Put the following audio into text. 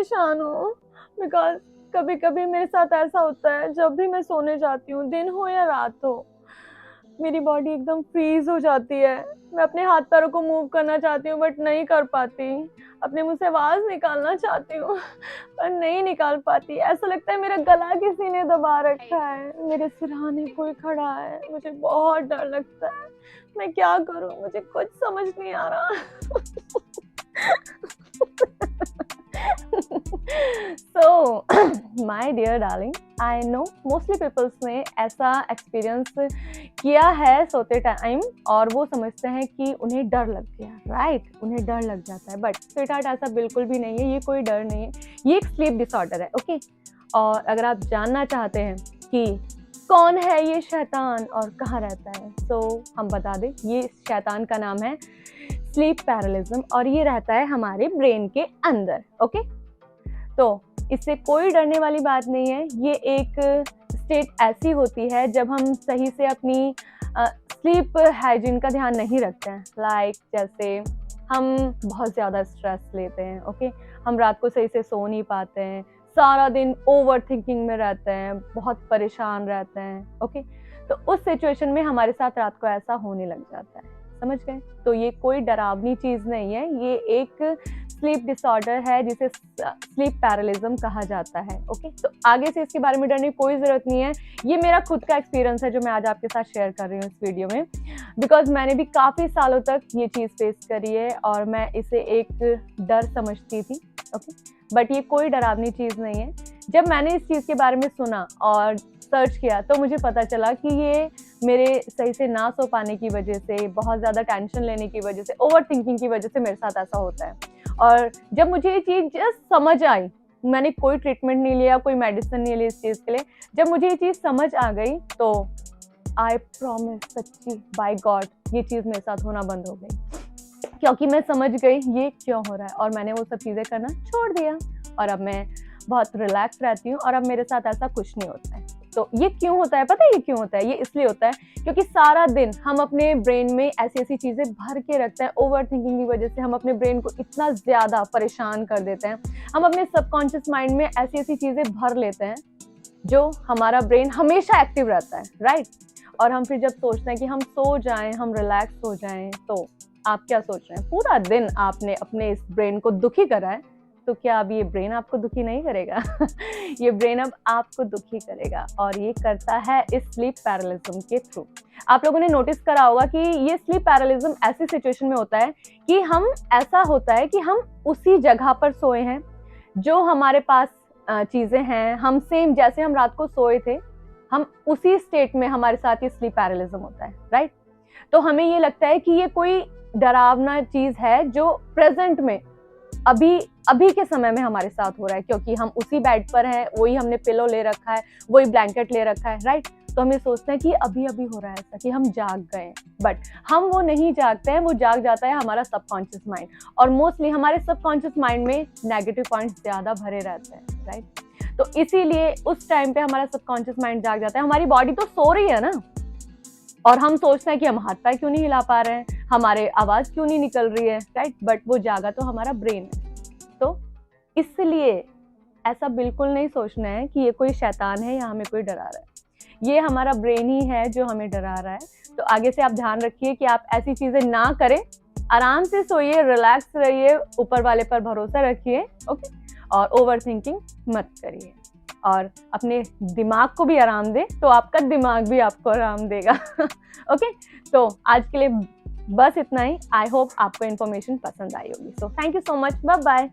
परेशान हूँ बिकॉज़ कभी-कभी मेरे साथ ऐसा होता है, जब भी मैं सोने जाती हूँ, दिन हो या रात हो, मेरी बॉडी एकदम फ्रीज़ हो जाती है। मैं अपने हाथ-पैरों को मूव करना चाहती हूँ बट नहीं कर पाती। अपने मुँह से आवाज़ निकालना चाहती हूँ पर नहीं निकाल पाती। ऐसा लगता है मेरा गला किसी ने दबा रखा है, मेरे सिरहाने कोई खड़ा है, मुझे बहुत डर लगता है। मैं क्या करूँ? मुझे कुछ समझ नहीं आ रहा। So, my dear darling, I know mostly peoples ने ऐसा एक्सपीरियंस किया है सोते टाइम और वो समझते हैं कि उन्हें डर लग गया, राइट? उन्हें डर लग जाता है, बट स्वीटहार्ट ऐसा बिल्कुल भी नहीं है, ये कोई डर नहीं है, ये एक स्लीप डिसऑर्डर है, ओके? और अगर आप जानना चाहते हैं कि कौन है ये शैतान और कहाँ रहता है, तो हम बता दें, ये शैतान का नाम है स्लीप पैरालिज्म और ये रहता है हमारे ब्रेन के अंदर, ओके? तो इससे कोई डरने वाली बात नहीं है। ये एक स्टेट ऐसी होती है जब हम सही से अपनी स्लीप हाइजीन का ध्यान नहीं रखते हैं। लाइक जैसे हम बहुत ज़्यादा स्ट्रेस लेते हैं, ओके? हम रात को सही से सो नहीं पाते हैं, सारा दिन ओवर थिंकिंग में रहते हैं, बहुत परेशान रहते हैं, ओके? तो उस सिचुएशन में हमारे साथ रात को ऐसा होने लग जाता है, समझ गए? तो ये कोई डरावनी चीज़ नहीं है, ये एक स्लीप डिसऑर्डर है जिसे स्लीप पैरालिज्म कहा जाता है, ओके? तो आगे से इसके बारे में डरने की कोई ज़रूरत नहीं है। ये मेरा खुद का एक्सपीरियंस है जो मैं आज आपके साथ शेयर कर रही हूँ इस वीडियो में, बिकॉज मैंने भी काफ़ी सालों तक ये चीज़ फेस करी है और मैं इसे एक डर समझती थी, ओके? बट ये कोई डरावनी चीज़ नहीं है। जब मैंने इस चीज़ के बारे में सुना और सर्च किया तो मुझे पता चला कि ये मेरे सही से ना सो पाने की वजह से, बहुत ज़्यादा टेंशन लेने की वजह से, ओवर थिंकिंग की वजह से मेरे साथ ऐसा होता है। और जब मुझे ये चीज़ जस्ट समझ आई, मैंने कोई ट्रीटमेंट नहीं लिया, कोई मेडिसिन नहीं ली इस चीज़ के लिए, जब मुझे ये चीज़ समझ आ गई तो आई प्रॉमिस, सच्ची बाय गॉड, ये चीज़ मेरे साथ होना बंद हो गई, क्योंकि मैं समझ गई ये क्यों हो रहा है और मैंने वो सब चीज़ें करना छोड़ दिया और अब मैं बहुत रिलैक्स रहती हूँ और अब मेरे साथ ऐसा कुछ नहीं होता है। तो ये क्यों होता है? पता है ये क्यों होता है? ये इसलिए होता है क्योंकि सारा दिन हम अपने ब्रेन में ऐसी ऐसी चीज़ें भर के रखते हैं। ओवर थिंकिंग की वजह से हम अपने ब्रेन को इतना ज़्यादा परेशान कर देते हैं। हम अपने सबकॉन्शियस माइंड में ऐसी ऐसी चीज़ें भर लेते हैं जो हमारा ब्रेन हमेशा एक्टिव रहता है, राइट? और हम फिर जब सोचते हैं कि हम सो जाएं, हम रिलैक्स हो जाएं, तो आप क्या सोच रहे हैं? पूरा दिन आपने अपने इस ब्रेन को दुखी करा है, तो क्या अब ये ब्रेन आपको दुखी नहीं करेगा? ये ब्रेन अब आपको दुखी करेगा और ये करता है इस स्लीप पैरालिज्म के थ्रू। आप लोगों ने नोटिस करा होगा कि ये स्लीप पैरालिज्म ऐसी सिचुएशन में होता है कि हम ऐसा होता है कि हम उसी जगह पर सोए हैं, जो हमारे पास चीज़ें हैं, हम सेम जैसे हम रात को सोए थे, हम उसी स्टेट में हमारे साथ ये स्लीप पैरालिज्म होता है, राइट? तो हमें ये लगता है कि ये कोई डरावना चीज़ है जो प्रेजेंट में अभी के समय में हमारे साथ हो रहा है, क्योंकि हम उसी बेड पर हैं, वही हमने पिलो ले रखा है, वही ब्लैंकेट ले रखा है, राइट? तो हम ये सोचते हैं कि अभी हो रहा है ऐसा, कि हम जाग गए, बट हम वो नहीं जागते हैं, वो जाग जाता है हमारा सबकॉन्शियस माइंड। और मोस्टली हमारे सबकॉन्शियस माइंड में नेगेटिव पॉइंट्स ज़्यादा भरे रहते हैं, राइट? तो इसीलिए उस टाइम पे हमारा सबकॉन्शियस माइंड जाग जाता है। हमारी बॉडी तो सो रही है ना, और हम सोचते हैं कि हम हाथ पैर क्यों नहीं हिला पा रहे हैं, हमारे आवाज़ क्यों नहीं निकल रही है, राइट? बट वो जागा तो हमारा ब्रेन है। तो इसलिए ऐसा बिल्कुल नहीं सोचना है कि ये कोई शैतान है या हमें कोई डरा रहा है, ये हमारा ब्रेन ही है जो हमें डरा रहा है। तो आगे से आप ध्यान रखिए कि आप ऐसी चीज़ें ना करें, आराम से सोइए, रिलैक्स रहिए, ऊपर वाले पर भरोसा रखिए, ओके? और ओवर थिंकिंग मत करिए और अपने दिमाग को भी आराम दे, तो आपका दिमाग भी आपको आराम देगा। ओके? तो आज के लिए बस इतना ही। आई होप आपको इन्फॉर्मेशन पसंद आई होगी। So thank you so much, bye bye.